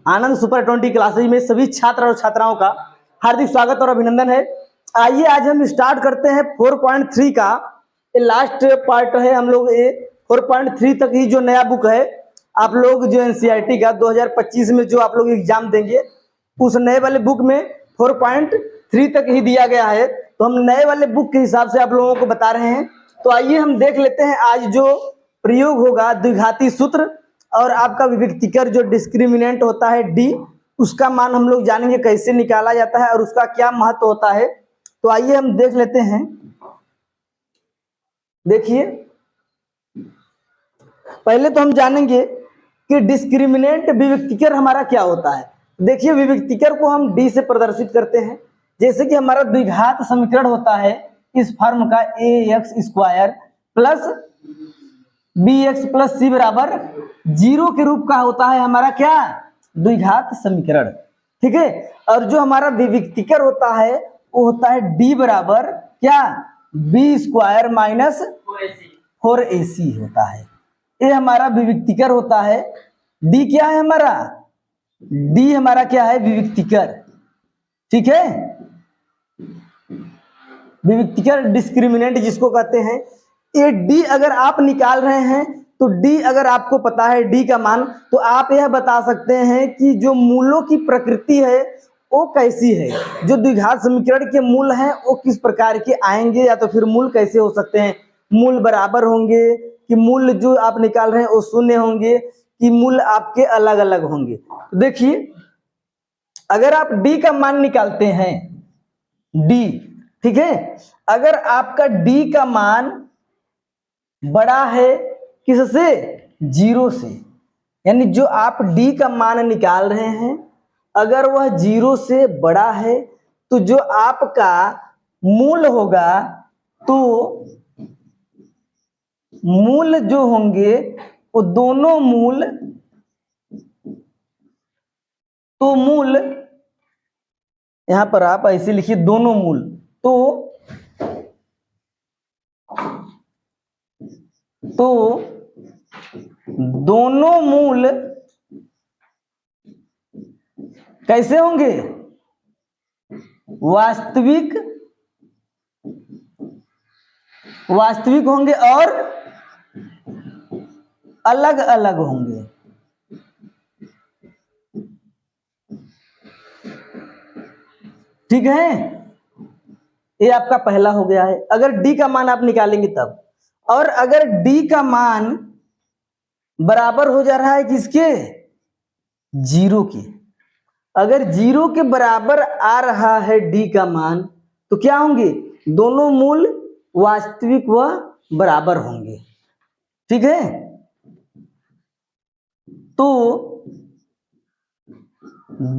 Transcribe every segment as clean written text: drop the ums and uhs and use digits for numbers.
आनंद super 20 classes में सभी छात्र और छात्राओं का हार्दिक स्वागत और अभिनंदन है। आइए आज हम स्टार्ट करते हैं 4.3 का लास्ट पार्ट है। हम लोग ये 4.3 तक ही जो नया बुक है आप लोग जो एनसीईआरटी का 2025 में जो आप लोग एग्जाम देंगे उस नए वाले बुक में 4.3 तक ही दिया गया है। तो हम नए वाले बुक के हिसाब से आप लोगों को बता रहे हैं। तो आइए हम देख लेते हैं आज जो प्रयोग होगा द्विघाती सूत्र और आपका विभक्तिकर जो डिस्क्रिमिनेंट होता है डी, उसका मान हम लोग जानेंगे कैसे निकाला जाता है और उसका क्या महत्व होता है। तो आइए हम देख लेते हैं। देखिए पहले तो हम जानेंगे कि डिस्क्रिमिनेंट विभक्तिकर हमारा क्या होता है। देखिए विभक्तिकर को हम डी से प्रदर्शित करते हैं। जैसे कि हमारा द्विघात समीकरण होता है इस फॉर्म का ax² प्लस bx प्लस सी बराबर 0 के रूप का होता है हमारा क्या द्विघात समीकरण। ठीक है। और जो हमारा विभक्तिकर होता है वो होता है d बराबर क्या b² माइनस 4ac होता है। ये हमारा विभक्तिकर होता है। d क्या है हमारा d हमारा क्या है विभक्तिकर। ठीक है। विभक्तिकर डिस्क्रिमिनेंट जिसको कहते हैं। ये डी अगर आप निकाल रहे हैं तो डी अगर आपको पता है डी का मान तो आप यह बता सकते हैं कि जो मूलों की प्रकृति है वो कैसी है। जो द्विघात समीकरण के मूल हैं वो किस प्रकार के आएंगे या तो फिर मूल कैसे हो सकते हैं। मूल बराबर होंगे कि मूल जो आप निकाल रहे हैं वो शून्य होंगे कि मूल आपके अलग अलग होंगे। तो देखिए अगर आप डी का मान निकालते हैं डी, ठीक है, अगर आपका डी का मान बड़ा है किससे 0 से, यानी जो आप डी का मान निकाल रहे हैं अगर वह 0 से बड़ा है तो जो आपका मूल होगा तो मूल जो होंगे वो दोनों मूल तो मूल यहां पर आप ऐसे लिखिए दोनों मूल तो दोनों मूल कैसे होंगे वास्तविक होंगे और अलग अलग होंगे। ठीक है। ये आपका पहला हो गया है अगर डी का मान आप निकालेंगे तब। और अगर डी का मान बराबर हो जा रहा है किसके 0 के, अगर 0 के बराबर आ रहा है डी का मान तो क्या होंगे दोनों मूल वास्तविक व बराबर होंगे। ठीक है। तो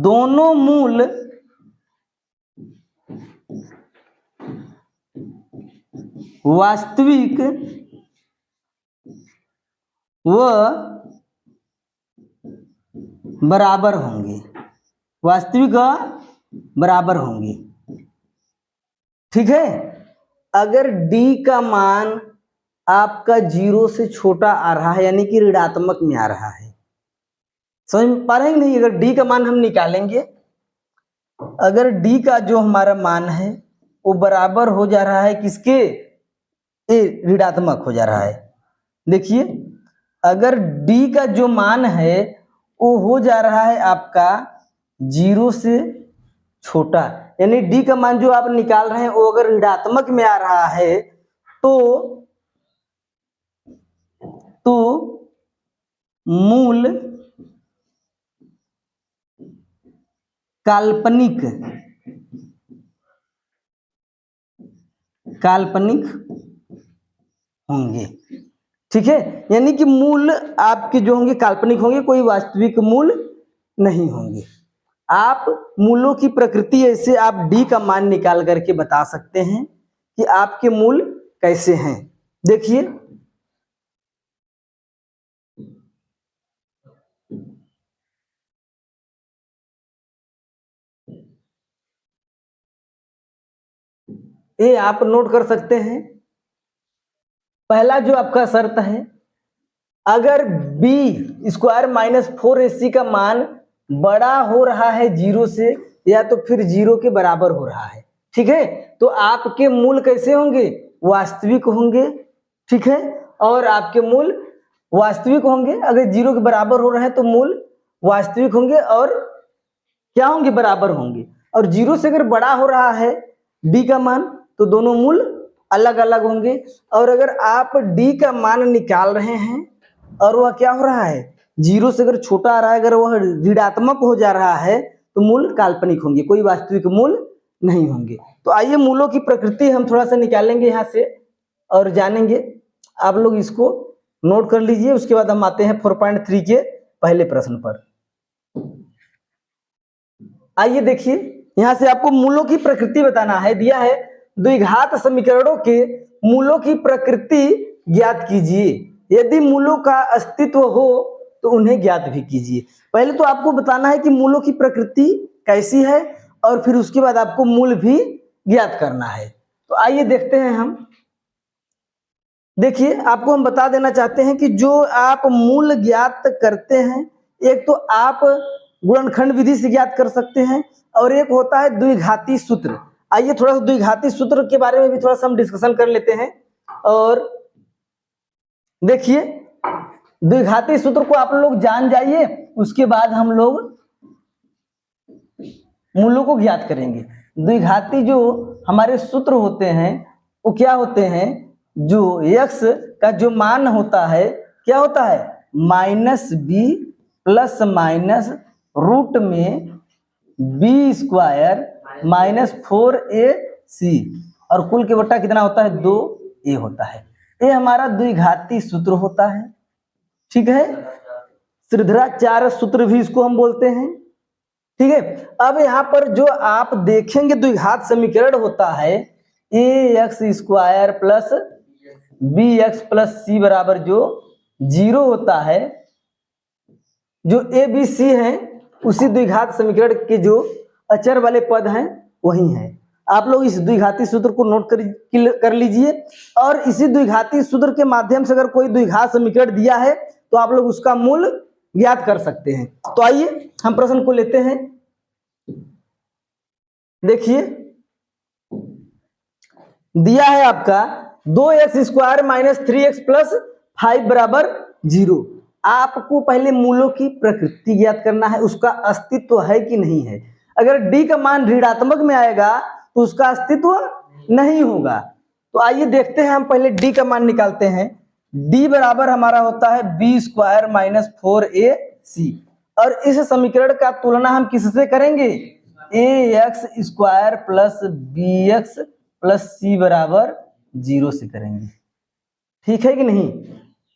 दोनों मूल वास्तविक व बराबर होंगे, वास्तविक व बराबर होंगे। ठीक है। अगर d का मान आपका 0 से छोटा आ रहा है यानी कि ऋणात्मक में आ रहा है, समझ पा रहे हैं नहीं। अगर d का मान हम निकालेंगे, अगर d का जो हमारा मान है वो बराबर हो जा रहा है किसके ऋणात्मक हो जा रहा है। देखिए अगर d का जो मान है वो हो जा रहा है आपका 0 से छोटा, यानी d का मान जो आप निकाल रहे हैं वो अगर ऋणात्मक में आ रहा है तो मूल काल्पनिक होंगे। ठीक है। यानी कि मूल आपके जो होंगे काल्पनिक होंगे, कोई वास्तविक मूल नहीं होंगे। आप मूलों की प्रकृति ऐसे आप डी का मान निकाल करके बता सकते हैं कि आपके मूल कैसे हैं। देखिए ये आप नोट कर सकते हैं। पहला जो आपका शर्त है अगर b² माइनस 4ac का मान बड़ा हो रहा है जीरो से या तो फिर जीरो के बराबर हो रहा है, ठीक है, तो आपके मूल कैसे होंगे, वास्तविक होंगे, ठीक है, और आपके मूल वास्तविक होंगे। अगर जीरो के बराबर हो रहे हैं तो मूल वास्तविक होंगे और क्या होंगे, बराबर होंगे। और जीरो से अगर बड़ा हो रहा है डी का मान तो दोनों मूल अलग अलग होंगे। और अगर आप डी का मान निकाल रहे हैं और वह क्या हो रहा है, जीरो से अगर छोटा आ रहा है, अगर वह ऋणात्मक हो जा रहा है तो मूल काल्पनिक होंगे, कोई वास्तविक मूल नहीं होंगे। तो आइए मूलों की प्रकृति हम थोड़ा सा निकालेंगे यहाँ से और जानेंगे। आप लोग इसको नोट कर लीजिए, उसके बाद हम आते हैं 4.3 के पहले प्रश्न पर। आइए देखिए, यहां से आपको मूलों की प्रकृति बताना है। दिया है द्विघात समीकरणों के मूलों की प्रकृति ज्ञात कीजिए, यदि मूलों का अस्तित्व हो तो उन्हें ज्ञात भी कीजिए। पहले तो आपको बताना है कि मूलों की प्रकृति कैसी है और फिर उसके बाद आपको मूल भी ज्ञात करना है। तो आइए देखते हैं हम। देखिए, आपको हम बता देना चाहते हैं कि जो आप मूल ज्ञात करते हैं, एक तो आप गुणनखंड विधि से ज्ञात कर सकते हैं और एक होता है द्विघाती सूत्र। आइए थोड़ा सा द्विघाती सूत्र के बारे में भी थोड़ा सा हम डिस्कशन कर लेते हैं। और देखिए, द्विघाती सूत्र को आप लोग जान जाइए, उसके बाद हम लोग मूलों को ज्ञात करेंगे। द्विघाती जो हमारे सूत्र होते हैं वो क्या होते हैं, जो x का जो मान होता है क्या होता है, -b प्लस माइनस रूट में b स्क्वायर माइनस 4ac और कुल के बट्टा कितना होता है, 2a होता है। ये हमारा द्विघाती सूत्र होता है, ठीक है। श्रीधराचार्य सूत्र भी इसको हम बोलते हैं, ठीक है। अब यहाँ पर जो आप देखेंगे द्विघात समीकरण होता है ax square plus bx plus c बराबर जो 0 होता है। जो a b c है उसी द्विघात समीकरण के जो अचर वाले पद हैं वही हैं। आप लोग इस द्विघाती सूत्र को नोट कर लीजिए और इसी द्विघाती सूत्र के माध्यम से अगर कोई द्विघात समीकरण दिया है तो आप लोग उसका मूल ज्ञात कर सकते हैं। तो आइए हम प्रश्न को लेते हैं। देखिए, दिया है आपका 2x square minus 3x plus 5 बराबर 0। आपको पहले मूलों की प्रकृति ज्ञात करना है, उसका अस्तित्व है कि नहीं है। अगर d का मान ऋणात्मक में आएगा तो उसका अस्तित्व नहीं होगा। तो आइए देखते हैं, हम पहले d का मान निकालते हैं। d बराबर हमारा होता है b स्क्वायर माइनस 4ac और इस समीकरण का तुलना हम किससे करेंगे, ax square plus bx plus c बराबर 0 से करेंगे, ठीक है कि नहीं।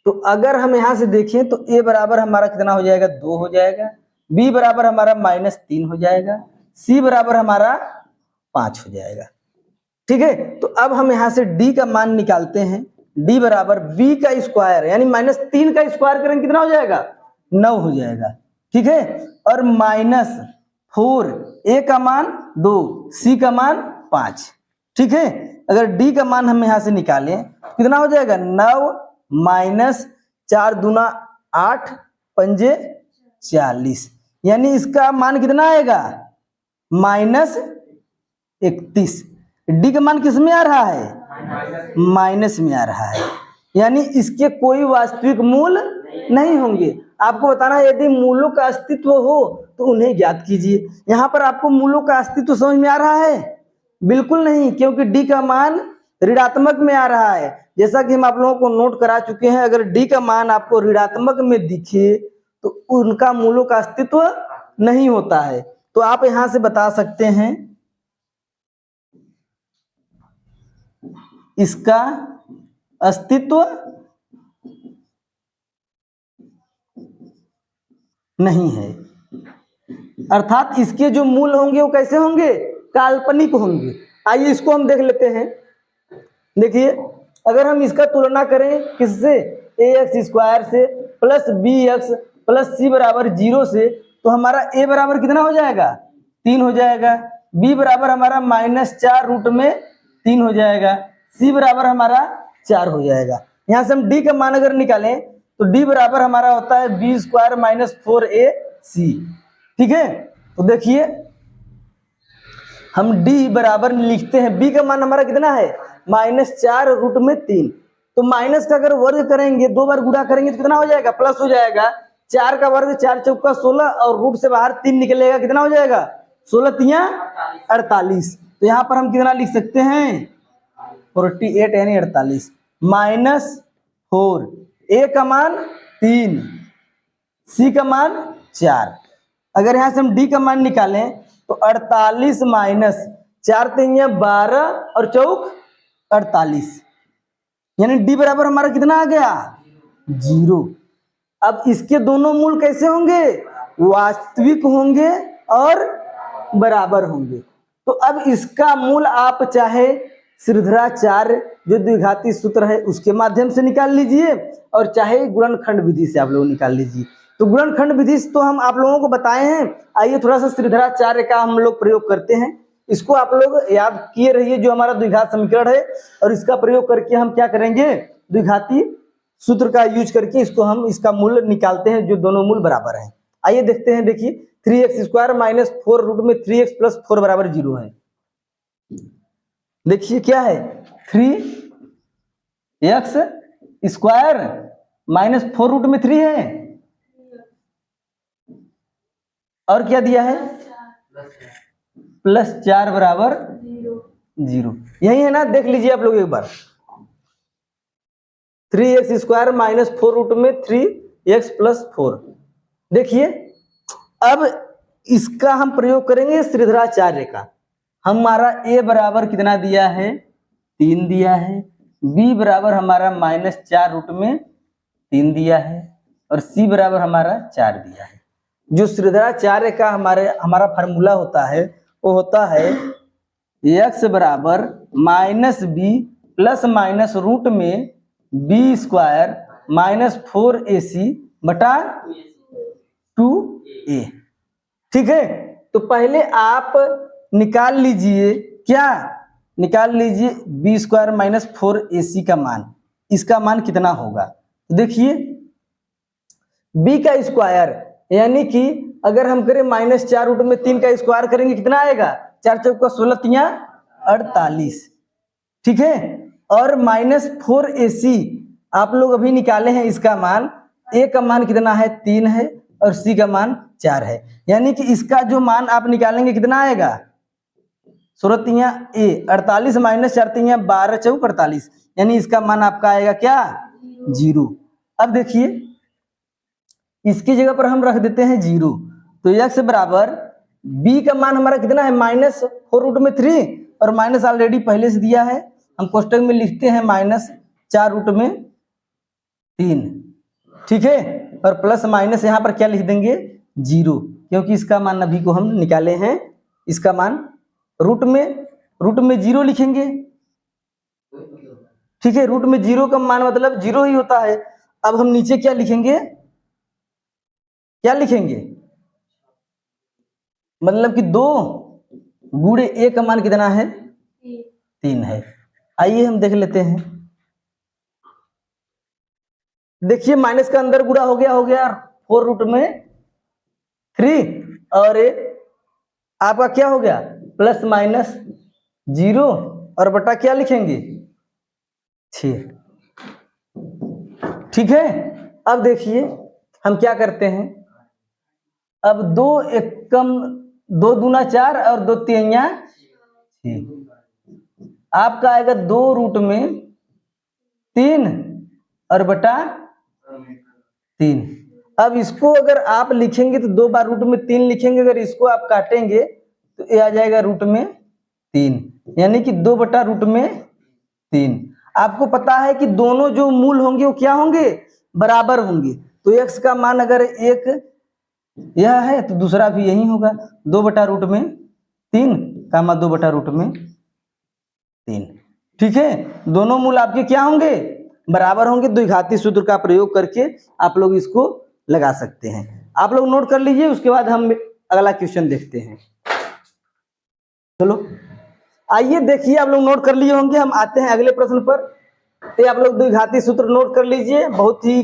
तो अगर हम यहां से देखें तो a बराबर हमारा कितना हो जाएगा, 2 हो जाएगा, b बराबर हमारा -3 हो जाएगा, c बराबर हमारा 5 हो जाएगा, ठीक है। तो अब हम यहां से d का मान निकालते हैं। d बराबर b का स्क्वायर यानी -3 का स्क्वायर करेंगे कितना हो जाएगा, 9 हो जाएगा, ठीक है। और -4 a का मान 2 c का मान 5, ठीक है। अगर d का मान हम यहां से निकालें कितना हो जाएगा, 9 माइनस 4 दूना 8 पंजे 40 यानी इसका मान कितना आएगा, -31। डी का मान किस में आ रहा है, माइनस में आ रहा है, यानी इसके कोई वास्तविक मूल नहीं होंगे। आपको बताना है यदि मूलों का अस्तित्व हो तो उन्हें ज्ञात कीजिए। यहाँ पर आपको मूलों का अस्तित्व समझ में आ रहा है, बिल्कुल नहीं, क्योंकि डी का मान ऋणात्मक में आ रहा है। जैसा कि हम आप लोगों को नोट करा चुके हैं, अगर डी का मान आपको ऋणात्मक में दिखे तो उनका मूलों का अस्तित्व नहीं होता है। तो आप यहां से बता सकते हैं इसका अस्तित्व नहीं है, अर्थात इसके जो मूल होंगे वो कैसे होंगे, काल्पनिक होंगे। आइए इसको हम देख लेते हैं। देखिए, अगर हम इसका तुलना करें किससे, ax स्क्वायर से प्लस bx प्लस c बराबर 0 से, तो हमारा a बराबर कितना हो जाएगा, 3 हो जाएगा, b बराबर हमारा -4 रूट में 3 हो जाएगा, c बराबर हमारा 4 हो जाएगा। यहाँ से हम d का मान अगर निकालें तो d बराबर हमारा होता है b स्क्वायर माइनस 4ac ठीक है, तो देखिए हम d बराबर लिखते हैं, b का मान हमारा कितना है -4 रूट में 3। तो माइनस का अगर वर्ग करेंगे, 2 बार गुणा करेंगे तो कितना हो जाएगा, प्लस हो जाएगा। 4 का वर्ग 4 चौका 16 और रूट से बाहर 3 निकलेगा, कितना हो जाएगा 16 तिया 48। तो यहाँ पर हम कितना लिख सकते हैं 48 यानी 48 -4, a का मान 3, c का मान 4। अगर यहाँ से हम d का मान निकालें तो 48 माइनस 4 तिया 12 और चौक 48, यानी d बराबर हमारा कितना आ गया 0। अब इसके दोनों मूल कैसे होंगे, वास्तविक होंगे और बराबर होंगे। तो अब इसका मूल आप चाहे श्रीधराचार्य जो द्विघाती सूत्र है उसके माध्यम से निकाल लीजिए और चाहे गुणनखंड विधि से आप लोग निकाल लीजिए। तो गुणनखंड विधि तो हम आप लोगों को बताए हैं, आइए थोड़ा सा श्रीधराचार्य का हम लोग प्रयोग करते हैं। इसको आप लोग याद किए रहिए, जो हमारा द्विघात समीकरण है, और इसका प्रयोग करके हम क्या करेंगे, द्विघाती सूत्र का यूज करके इसको हम इसका मूल निकालते हैं, जो दोनों मूल बराबर हैं। आइए देखते हैं, देखिए 3x² माइनस 4 रूट में 3x प्लस 4 बराबर 0 है। देखिए क्या है 3x² माइनस 4 रूट में 3 है और क्या दिया है +4 बराबर 0। यही है ना, देख लीजिए आप लोग एक बार। 3x² माइनस 4 रूट में 3x प्लस 4। देखिए अब इसका हम प्रयोग करेंगे श्रीधराचार्य का। हमारा a बराबर कितना दिया है 3 दिया है, b बराबर हमारा -4 रूट में 3 दिया है और c बराबर हमारा 4 दिया है। जो श्रीधराचार्य का हमारा फार्मूला होता है वो होता है x बराबर -b प्लस माइनस रूट में b² माइनस 4ac बटा 2a। ठीक है, तो पहले आप निकाल लीजिए, क्या निकाल लीजिए b² माइनस 4ac का मान। इसका मान कितना होगा, तो देखिए b का स्क्वायर यानी कि अगर हम करें -4 रूट में 3 का स्क्वायर करेंगे कितना आएगा, 4 चौका 16 तिया 48। ठीक है, और -4ac आप लोग अभी निकाले हैं, इसका मान a का मान कितना है 3 है और c का मान 4 है, यानी कि इसका जो मान आप निकालेंगे कितना आएगा 16 तिया a 48 माइनस 4 तिया 12 चौक 48, यानी इसका मान आपका आएगा क्या 0। अब देखिए इसकी जगह पर हम रख देते हैं 0, तो x बराबर b का मान हमारा कितना है -4 रूट में 3 और माइनस ऑलरेडी पहले से दिया है, हम कोष्टक में लिखते हैं -4 रूट में 3। ठीक है, और प्लस माइनस यहाँ पर क्या लिख देंगे 0, क्योंकि इसका मान अभी को हम निकाले हैं। इसका मान रूट में 0 लिखेंगे। ठीक है, रूट में 0 का मान मतलब 0 ही होता है। अब हम नीचे क्या लिखेंगे, क्या लिखेंगे, मतलब कि 2 गुणे a का मान कितना है 3 है। आइए हम देख लेते हैं, देखिए माइनस का अंदर गुणा हो गया 4 रूट में 3 और आपका क्या हो गया प्लस माइनस 0 और बटा क्या लिखेंगे 6। ठीक है, अब देखिए हम क्या करते हैं, अब 2 एकम 2 दूना 4 और 2 तिया 6, आपका आएगा 2 रूट में 3 और बटा 3। अब इसको अगर आप लिखेंगे तो 2 बार रूट में 3 लिखेंगे, अगर इसको आप काटेंगे तो ये आ जाएगा रूट में 3, यानी कि 2 बटा रूट में 3। आपको पता है कि दोनों जो मूल होंगे वो क्या होंगे बराबर होंगे, तो x का मान अगर एक यह है तो दूसरा भी यही होगा 2 बटा रूट में 3 कामा 2 बटा रूट में 3। ठीक है, दोनों मूल आपके क्या होंगे बराबर होंगे। द्विघाती सूत्र का प्रयोग करके आप लोग इसको लगा सकते हैं। आप लोग नोट कर लीजिए, उसके बाद हम अगला क्वेश्चन देखते हैं। चलो आइए देखिए, आप लोग नोट कर लिए होंगे, हम आते हैं अगले प्रश्न पर। ये आप लोग द्विघाती सूत्र नोट कर लीजिए, बहुत ही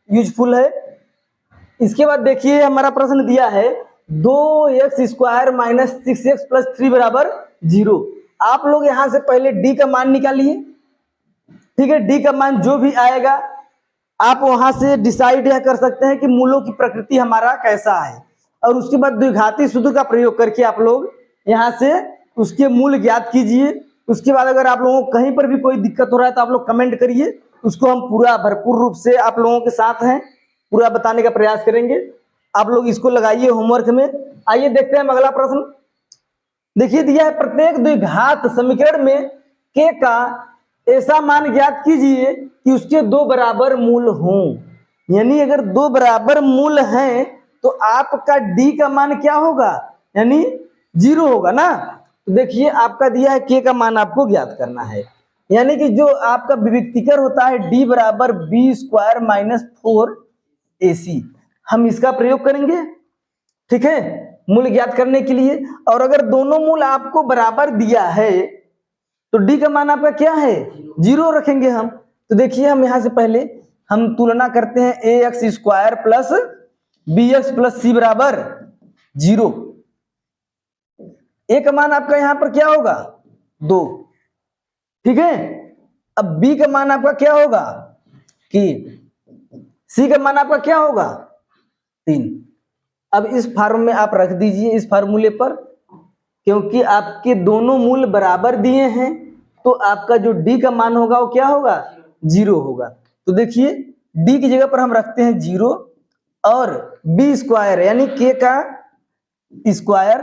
यूजफुल है। इसके बाद देखिए हमारा प्रश्न दिया है 2x² माइनस 6x प्लस 3 बराबर 0। आप लोग यहां से पहले d का मान निकालिए, ठीक है। d का मान जो भी आएगा आप वहां से डिसाइड यह कर सकते हैं कि मूलों की प्रकृति हमारा कैसा है, और उसके बाद द्विघाती सूत्र का प्रयोग करके आप लोग यहां से उसके मूल ज्ञात कीजिए। उसके बाद अगर आप लोगों को कहीं पर भी कोई दिक्कत हो रहा है तो आप लोग कमेंट करिए, उसको हम पूरा भरपूर रूप से आप लोगों के साथ हैं, पूरा बताने का प्रयास करेंगे। आप लोग इसको लगाइए होमवर्क में। आइए देखते हैं अगला प्रश्न। देखिए दिया है प्रत्येक द्विघात समीकरण में k का ऐसा मान ज्ञात कीजिए कि उसके दो बराबर मूल हों। यानी अगर दो बराबर मूल हैं तो आपका d का मान क्या होगा, यानी 0 होगा ना। तो देखिए आपका दिया है k का मान आपको ज्ञात करना है, यानी कि जो आपका विविक्तिकर होता है d बराबर b² माइनस 4ac, हम इसका प्रयोग करेंगे, ठीक है, मूल ज्ञात करने के लिए। और अगर दोनों मूल आपको बराबर दिया है तो d का मान आपका क्या है, 0 रखेंगे हम। तो देखिए हम यहां से पहले हम तुलना करते हैं ax² plus bx plus c बराबर 0। a का मान आपका यहां पर क्या होगा 2, ठीक है। अब b का मान आपका क्या होगा कि c का मान आपका क्या होगा 3। अब इस फॉर्म में आप रख दीजिए, इस फार्मूले पर, क्योंकि आपके दोनों मूल बराबर दिए हैं तो आपका जो d का मान होगा वो क्या होगा 0 होगा। तो देखिए d की जगह पर हम रखते हैं 0 और b² यानी k का स्क्वायर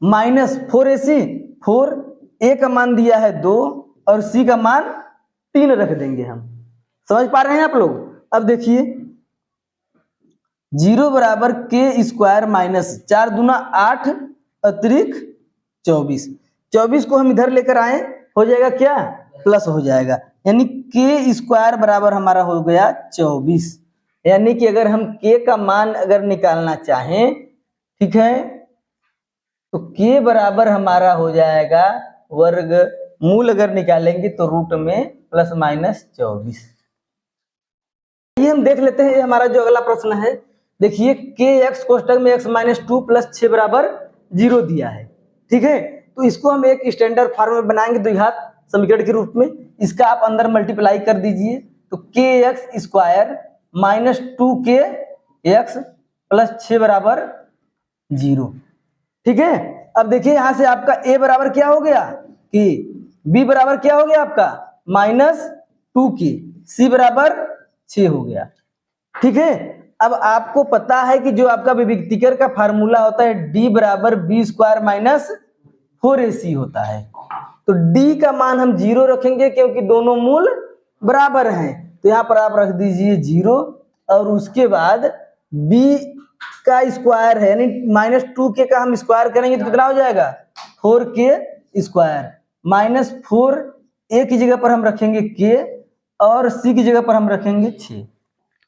माइनस 4ac, 4, a का मान दिया है 2 और c का मान 3 रख देंगे हम। समझ पा रहे हैं आप लोग। अब देखिए 0 बराबर k² माइनस 4 दूना 8 अतिरिक्त 24, 24 को हम इधर लेकर आए हो जाएगा क्या प्लस हो जाएगा, यानी k² बराबर हमारा हो गया 24। यानी कि अगर हम k का मान अगर निकालना चाहें, ठीक है, तो k बराबर हमारा हो जाएगा वर्ग मूल अगर निकालेंगे तो रूट में प्लस माइनस 24। ये हम देख लेते हैं हमारा जो अगला प्रश्न है। देखिए kx कोष्टक में x माइनस 2 प्लस 6 बराबर 0 दिया है, ठीक है। तो इसको हम एक स्टैंडर्ड फॉर्म में बनाएंगे द्विघात समीकरण के रूप में। इसका आप अंदर मल्टीप्लाई कर दीजिए तो kx² माइनस 2kx प्लस 6 बराबर 0, ठीक है। अब देखिए यहां से आपका a बराबर क्या हो गया कि b बराबर क्या हो गया आपका माइनस 2k, c बराबर 6 हो गया, ठीक है। अब आपको पता है कि जो आपका विविक्तिकर का फार्मूला होता है d बराबर b² माइनस 4ac होता है। तो d का मान हम 0 रखेंगे क्योंकि दोनों मूल बराबर हैं। तो यहाँ पर आप रख दीजिए 0 और उसके बाद b का स्क्वायर है यानी माइनस 2k का हम स्क्वायर करेंगे तो कितना हो जाएगा 4k² माइनस 4, a की जगह पर हम रखेंगे k और c की जगह पर हम रखेंगे 6,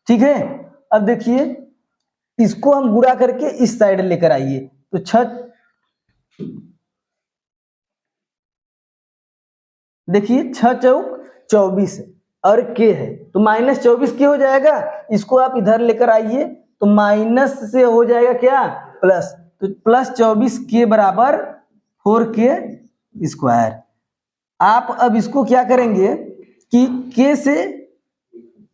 ठीक है। अब देखिए इसको हम गुणा करके इस साइड लेकर आइए तो 6, देखिए 6 चौक 24 और k है तो माइनस 24 के हो जाएगा। इसको आप इधर लेकर आइए तो माइनस से हो जाएगा क्या प्लस, तो प्लस 24 के बराबर 4k²। आप अब इसको क्या करेंगे कि k से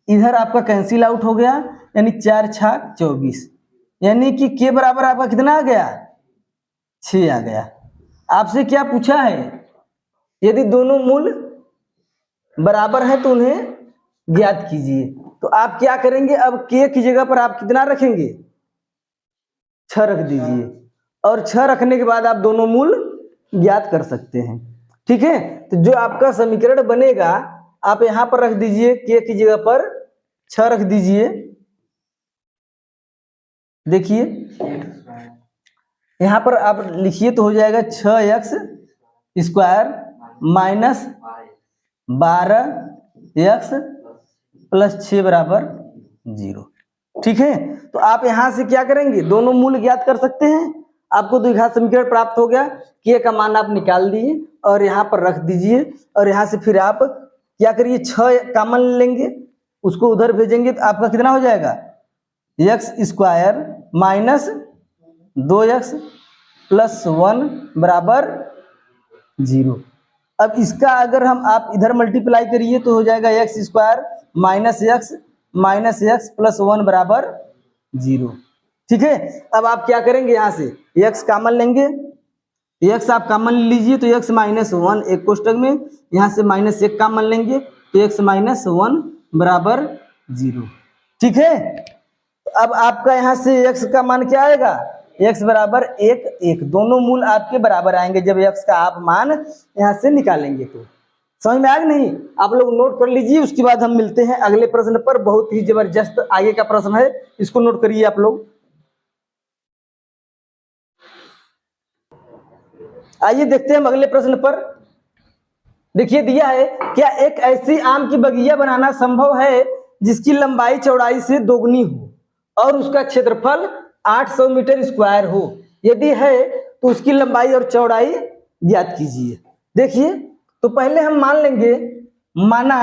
इधर आपका कैंसिल आउट हो गया यानी 4 छाक 24, यानी कि k बराबर आपका कितना आ गया 6 आ गया। आपसे क्या पूछा है, यदि दोनों मूल बराबर है तो उन्हें ज्ञात कीजिए। तो आप क्या करेंगे, अब k की जगह पर आप कितना रखेंगे 6 रख दीजिए और 6 रखने के बाद आप दोनों मूल ज्ञात कर सकते हैं, ठीक है। तो जो आपका समीकरण बनेगा आप यहां पर रख दीजिए, k की जगह पर 6 रख दीजिए। देखिए यहां पर आप लिखिए तो हो जाएगा 6x² माइनस 12x प्लस 6 बराबर 0, ठीक है। तो आप यहां से क्या करेंगे दोनों मूल ज्ञात कर सकते हैं। आपको द्विघात समीकरण प्राप्त हो गया, k का मान आप निकाल दिए और यहाँ पर रख दीजिए और यहाँ से फिर आप क्या करिए 6 कॉमन लेंगे, उसको उधर भेजेंगे तो आपका कितना हो जाएगा x² माइनस 2x प्लस 1 बराबर 0। अब इसका अगर हम आप इधर मल्टीप्लाई करिए तो हो जाएगा x square minus x plus 1 बराबर 0। ठीक है, अब आप क्या करेंगे, यहाँ से x कॉमन लेंगे, x आप कॉमन लीजिए तो x माइनस 1 एक कोष्टक में, यहाँ से माइनस 1 कॉमन लेंगे तो x माइनस 1 बराबर 0। ठीक है, अब आपका यहाँ से x का मान क्या आएगा, x बराबर 1 दोनों मूल आपके बराबर आएंगे जब x का आप मान यहाँ से निकालेंगे। तो समझ में आया नहीं, आप लोग नोट कर लीजिए, उसके बाद हम मिलते हैं अगले प्रश्न पर। बहुत ही जबरदस्त आगे का प्रश्न है, इसको नोट करिए आप लोग। आइए देखते हैं अगले प्रश्न पर। देखिए दिया है, क्या एक ऐसी आम की बगिया बनाना संभव है जिसकी लंबाई चौड़ाई से दोगुनी हो और उसका क्षेत्रफल 800 मीटर स्क्वायर हो? यदि है तो उसकी लंबाई और चौड़ाई ज्ञात कीजिए। देखिए, तो पहले हम मान लेंगे, माना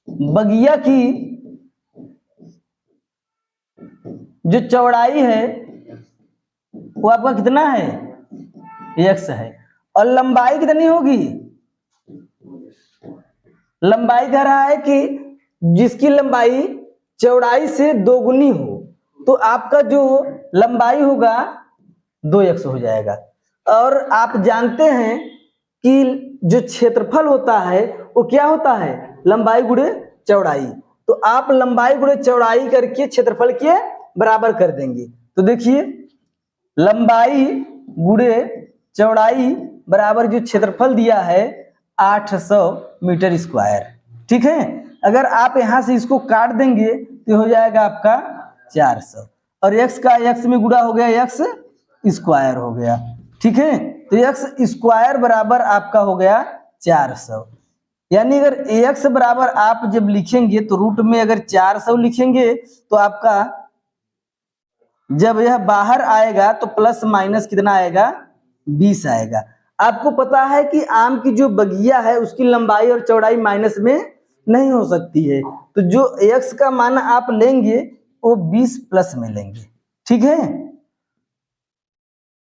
बगिया की जो चौड़ाई है वो आपका कितना है, x है, और लंबाई कितनी होगी, लंबाई कह रहा है कि जिसकी लंबाई चौड़ाई से दोगुनी हो, तो आपका जो लंबाई होगा 2x हो जाएगा। और आप जानते हैं कि जो क्षेत्रफल होता है वो क्या होता है, लंबाई गुणे चौड़ाई। तो आप लंबाई गुणे चौड़ाई करके क्षेत्रफल के बराबर कर देंगे। तो देखिए, लंबाई गुणे चौड़ाई बराबर जो क्षेत्रफल दिया है 800 मीटर स्क्वायर। ठीक है, अगर आप यहाँ से इसको काट देंगे तो हो जाएगा आपका 400, और x का x में गुणा हो गया, x स्क्वायर हो गया। ठीक है, तो x स्क्वायर बराबर आपका हो गया 400। यानी अगर x बराबर आप जब लिखेंगे तो रूट में अगर 400 लिखेंगे तो आपका जब यह बाहर आएगा तो प्लस माइनस कितना आएगा, 20 आएगा। आपको पता है कि आम की जो बगिया है उसकी लंबाई और चौड़ाई माइनस में नहीं हो सकती है, तो जो x का मान आप लेंगे वो 20 प्लस में लेंगे। ठीक है,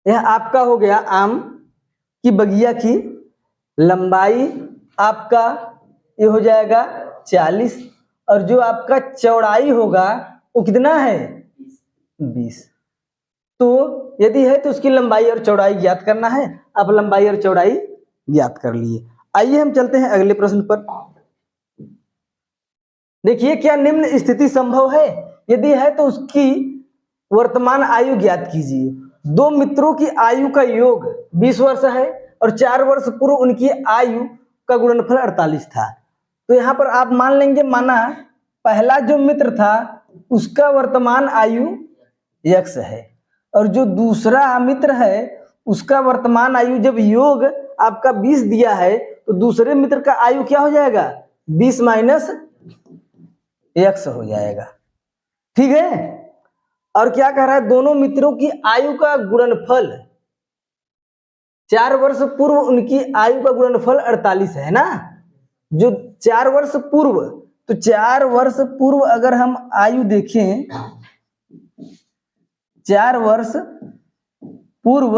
यह आपका हो गया आम की बगिया की लंबाई, आपका ये हो जाएगा 40, और जो आपका चौड़ाई होगा वो कितना है, 20। तो यदि है तो उसकी लंबाई और चौड़ाई ज्ञात करना है। आप लंबाई और चौड़ाई ज्ञात कर लिए। आइए हम चलते हैं अगले प्रश्न पर। देखिए, क्या निम्न स्थिति संभव है? यदि है तो उसकी वर्तमान आयु ज्ञात कीजिए। दो मित्रों की आयु का योग 20 वर्ष है और 4 वर्ष पूर्व उनकी आयु का गुणनफल 48 था। तो यहाँ पर आप मान लेंगे, माना पहला जो मित्र था उसका वर्तमान आयु x है, और जो दूसरा मित्र है उसका वर्तमान आयु, जब योग आपका 20 दिया है तो दूसरे मित्र का आयु क्या हो जाएगा, 20 माइनस x हो जाएगा। ठीक है, और क्या कह रहा है, दोनों मित्रों की आयु का गुणनफल, 4 वर्ष पूर्व उनकी आयु का गुणनफल 48 है ना, जो 4 वर्ष पूर्व, तो 4 वर्ष पूर्व अगर हम आयु देखें, 4 वर्ष पूर्व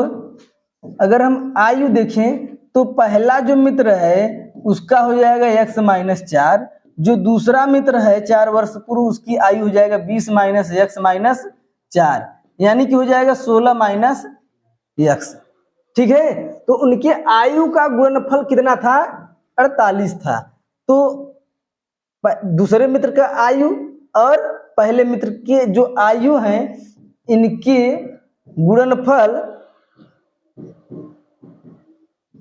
अगर हम आयु देखें तो पहला जो मित्र है उसका हो जाएगा x माइनस 4, जो दूसरा मित्र है 4 वर्ष पूर्व उसकी आयु हो जाएगा 20 माइनस x माइनस 4, यानी कि हो जाएगा 16 माइनस x। ठीक है, तो उनके आयु का गुणनफल कितना था, 48 था। तो दूसरे मित्र का आयु और पहले मित्र के जो आयु हैं इनके गुणनफल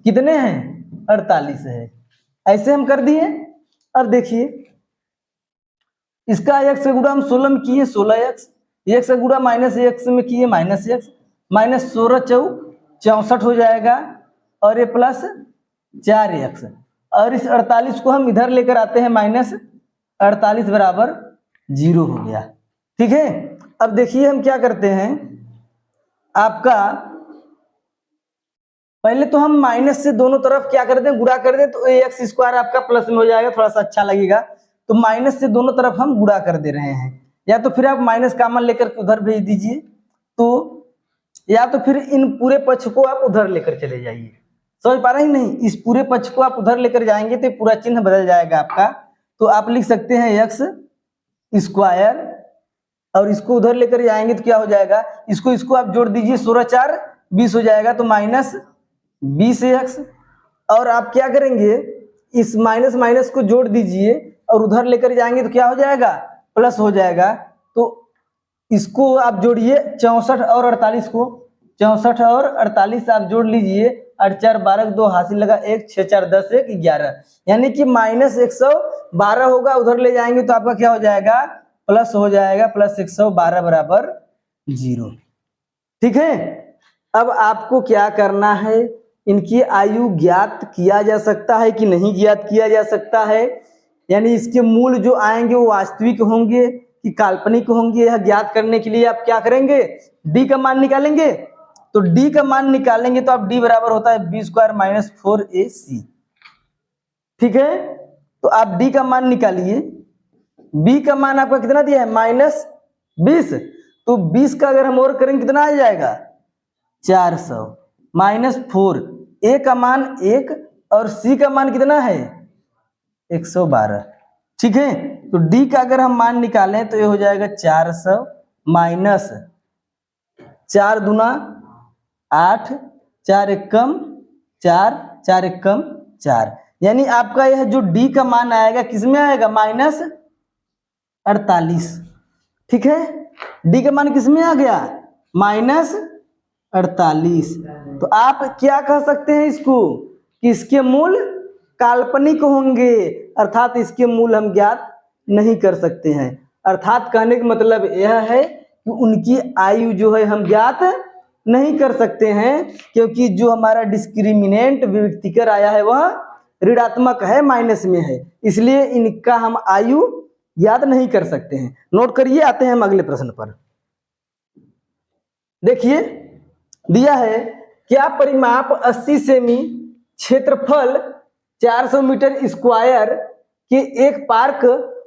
कितने हैं, 48 है। ऐसे हम कर दिए। अब देखिए, इसका x से गुणा हम 16 में किए 16x, x से गुणा माइनस x में किए माइनस x, माइनस 16 64 हो जाएगा, और ये प्लस 4x, और इस 48 को हम इधर लेकर आते हैं माइनस 48 बराबर 0 हो गया। ठीक है, अब देखिए हम क्या करते हैं, आपका पहले तो हम माइनस से दोनों तरफ क्या कर दें, गुणा कर दें, तो एक्स स्क्वायर आपका प्लस में हो जाएगा, थोड़ा सा अच्छा लगेगा। तो माइनस से दोनों तरफ हम गुणा कर दे रहे हैं, या तो फिर आप माइनस कॉमन लेकर के उधर भेज दीजिए, तो या तो फिर इन पूरे पक्ष को आप उधर लेकर चले जाइए। समझ पा रहे हैं नहीं? इस पूरे पक्ष को आप उधर लेकर जाएंगे तो पूरा चिन्ह बदल जाएगा आपका। तो आप लिख सकते हैं एक्स स्क्वायर, और इसको उधर लेकर जाएंगे तो क्या हो जाएगा, इसको आप जोड़ दीजिए, 16 4 20 हो जाएगा, तो माइनस 20x। और आप क्या करेंगे, इस माइनस माइनस को जोड़ दीजिए और उधर लेकर जाएंगे तो क्या हो जाएगा, प्लस हो जाएगा। तो इसको आप जोड़िए 64 और 48 को, 64 और 48 आप जोड़ लीजिए, 8 4 12 2 हासिल लगा 1 6 4 10 1 11, यानी कि माइनस 112 होगा। उधर ले जाएंगे तो आपका क्या हो जाएगा, प्लस हो जाएगा, प्लस 112 बराबर 0। ठीक है, अब आपको क्या करना है, इनकी आयु ज्ञात किया जा सकता है कि नहीं ज्ञात किया जा सकता है, यानी इसके मूल जो आएंगे वो वास्तविक होंगे कि काल्पनिक होंगे, यह ज्ञात करने के लिए आप क्या करेंगे, डी का मान निकालेंगे। तो डी का मान निकालेंगे तो आप डी बराबर होता है बी स्क्वायर माइनस 4ac। ठीक है, तो आप डी का मान निकालिए। बी का मान आपका कितना दिया है, -20, तो 20 का अगर हम और करेंगे कितना आ जाएगा, 400 -4, ए का मान 1 और सी का मान कितना है 112। ठीक है, तो डी का अगर हम मान निकालें तो ये हो जाएगा 400 माइनस 4 दूना 8, 4 एक कम 4, 4 एक कम 4, यानी आपका यह जो डी का मान आएगा किसमें आएगा, -48। ठीक है, डी का मान किसमें आ गया, -48। तो आप क्या कह सकते हैं इसको, कि इसके मूल काल्पनिक होंगे, अर्थात इसके मूल हम ज्ञात नहीं कर सकते हैं। अर्थात कहने का मतलब यह है कि उनकी आयु जो है हम ज्ञात नहीं कर सकते हैं, क्योंकि जो हमारा डिस्क्रिमिनेंट विभक्तिकर आया है वह ऋणात्मक है, माइनस में है, इसलिए इनका हम आयु ज्ञात नहीं कर सकते हैं। नोट करिए, आते हैं हम अगले प्रश्न पर। देखिए दिया है, क्या परिमाप 80 सेमी, क्षेत्रफल 400 मीटर स्क्वायर के एक पार्क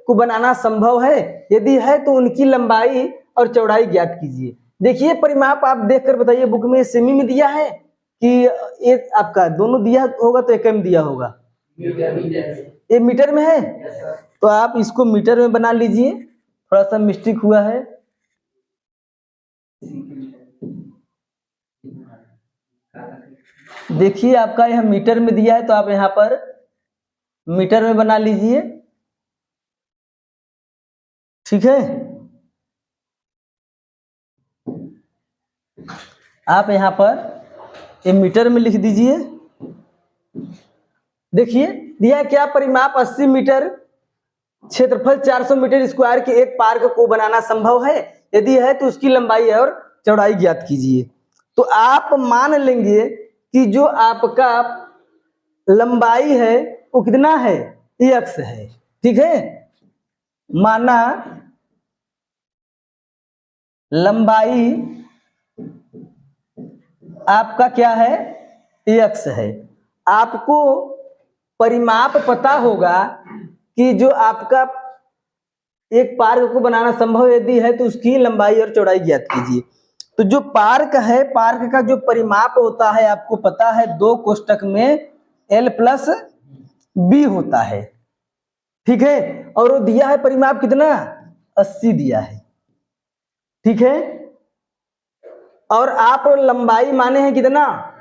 को बनाना संभव है? यदि है तो उनकी लंबाई और चौड़ाई ज्ञात कीजिए। देखिए परिमाप आप देखकर बताइए, बुक में सेमी में दिया है कि एक आपका दोनों दिया होगा, तो एक में दिया होगा, ये मीटर में है, तो आप इसको मीटर में बना लीजिए। थोड़ा सा मिस्टेक हुआ है, देखिए आपका यह मीटर में दिया है, तो आप यहाँ पर मीटर में बना लीजिए। ठीक है, आप यहाँ पर ये मीटर में लिख दीजिए। देखिए दिया है, क्या परिमाप 80 मीटर, क्षेत्रफल 400 मीटर स्क्वायर के एक पार्क को बनाना संभव है? यदि है तो उसकी लंबाई और चौड़ाई ज्ञात कीजिए। तो आप मान लेंगे कि जो आपका लंबाई है वो कितना है, x है। ठीक है, माना लंबाई आपका क्या है, x है। आपको परिमाप पता होगा कि जो आपका एक पार्क को बनाना संभव यदि है तो उसकी लंबाई और चौड़ाई ज्ञात कीजिए। तो जो पार्क है, पार्क का जो परिमाप होता है आपको पता है, 2 कोष्टक में L + B होता है। ठीक है, और वो दिया है परिमाप कितना, 80 दिया है। ठीक है, और आप लंबाई माने हैं कितना,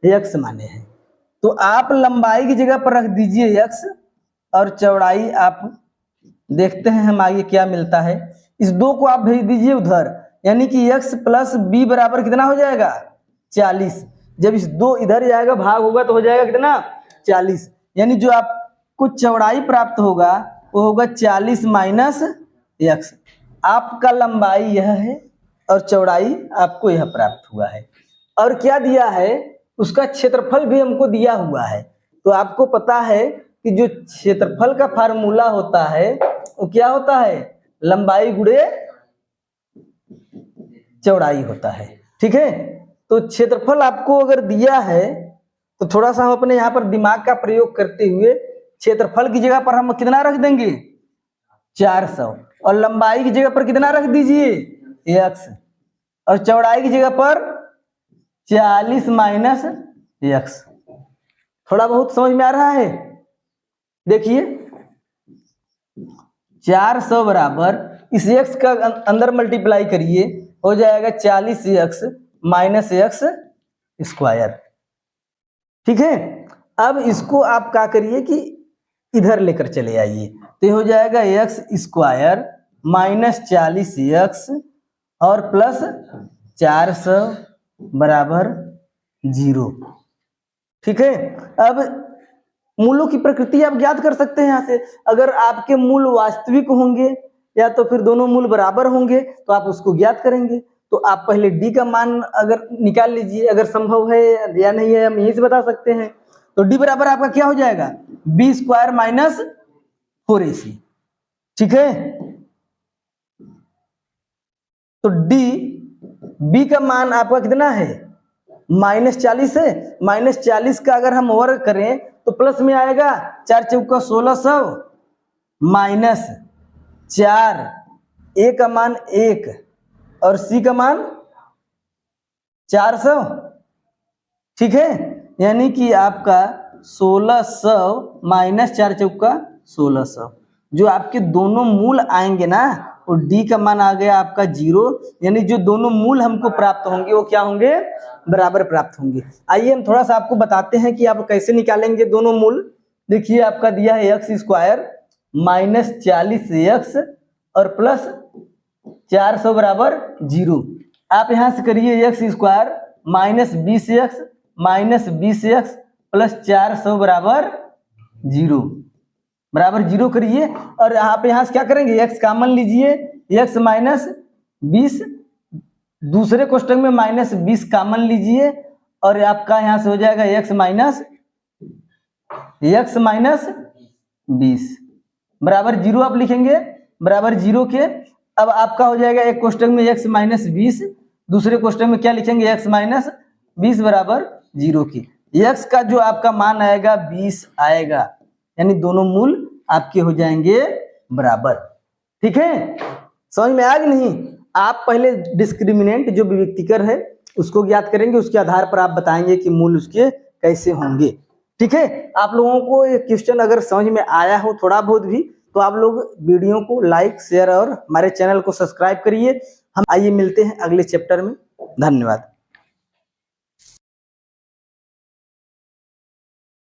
x माने हैं, तो आप लंबाई की जगह पर रख दीजिए x, और चौड़ाई आप देखते हैं हम आगे क्या मिलता है। इस 2 को आप भेज दीजिए उधर, यानी कि x + b बराबर कितना हो जाएगा, 40। जब इस 2 इधर जाएगा, भाग होगा तो हो जाएगा कितना, 40, यानी जो आपको चौड़ाई प्राप्त होगा वो होगा 40 - x। आपका लंबाई यह है और चौड़ाई आपको यह प्राप्त हुआ है। और क्या दिया है, उसका क्षेत्रफल भी हमको दिया हुआ है। तो आपको पता है कि जो क्षेत्रफल का फार्मूला होता है वो क्या होता है, लंबाई गुणे चौड़ाई होता है। ठीक है, तो क्षेत्रफल आपको अगर दिया है तो थोड़ा सा हम अपने यहाँ पर दिमाग का प्रयोग करते हुए क्षेत्रफल की जगह पर हम कितना रख देंगे, 400 और लंबाई की जगह पर कितना रख दीजिए x और चौड़ाई की जगह पर 40 माइनस x। थोड़ा बहुत समझ में आ रहा है? देखिए 400 बराबर इस x का अंदर मल्टीप्लाई करिए, हो जाएगा 40x माइनस x स्क्वायर। ठीक है, अब इसको आप क्या करिए कि इधर लेकर चले आइए, तो हो जाएगा x स्क्वायर माइनस 40x और प्लस 400 बराबर 0। ठीक है, अब मूलों की प्रकृति आप ज्ञात कर सकते हैं यहाँ से। अगर आपके मूल वास्तविक होंगे या तो फिर दोनों मूल बराबर होंगे तो आप उसको ज्ञात करेंगे। तो आप पहले d का मान अगर निकाल लीजिए, अगर संभव है या नहीं है हम यहीं से बता सकते हैं। तो d बराबर आपका क्या हो जाएगा b स्क्वायर माइनस 4ac। ठीक है, तो d b का मान आपका कितना है माइनस 40 है। माइनस 40 का अगर हम वर्ग करें तो प्लस में आएगा 4 चौका 1600 माइनस 4 a का मान 1 और c का मान 400। ठीक है, यानी कि आपका 1600 माइनस 4 चौका 1600, जो आपके दोनों मूल आएंगे ना, और d का मान आ गया आपका 0, यानी जो दोनों मूल हमको प्राप्त होंगे वो क्या होंगे बराबर प्राप्त होंगे। आइए हम थोड़ा सा आपको बताते हैं कि आप कैसे निकालेंगे दोनों मूल। देखिए आपका दिया है एक्स स्क्वायर माइनस 40x और प्लस 400 बराबर 0। आप यहां से करिए x square minus 20x plus 400 बराबर 0 बराबर 0 करिए। और आप यहां से क्या करेंगे x कॉमन लीजिए, x माइनस 20 दूसरे कोष्टक में माइनस 20 कॉमन लीजिए और आपका यहां से हो जाएगा x माइनस 20 बराबर 0 आप लिखेंगे बराबर 0 के। अब आपका हो जाएगा एक कोष्टक में x माइनस 20, दूसरे कोष्टक में क्या लिखेंगे x माइनस 20 बराबर 0 की। x का जो आपका मान आएगा 20 आएगा, यानी दोनों मूल आपके हो जाएंगे बराबर। ठीक है, समझ में आया कि नहीं? आप पहले डिस्क्रिमिनेंट जो विविक्तिकर है उसको ज्ञात करेंगे, उसके आधार पर आप बताएंगे कि मूल उसके कैसे होंगे। ठीक है, आप लोगों को ये क्वेश्चन अगर समझ में आया हो थोड़ा बहुत भी, तो आप लोग वीडियो को लाइक शेयर और हमारे चैनल को सब्सक्राइब करिए। हम आइए मिलते हैं अगले चैप्टर में। धन्यवाद।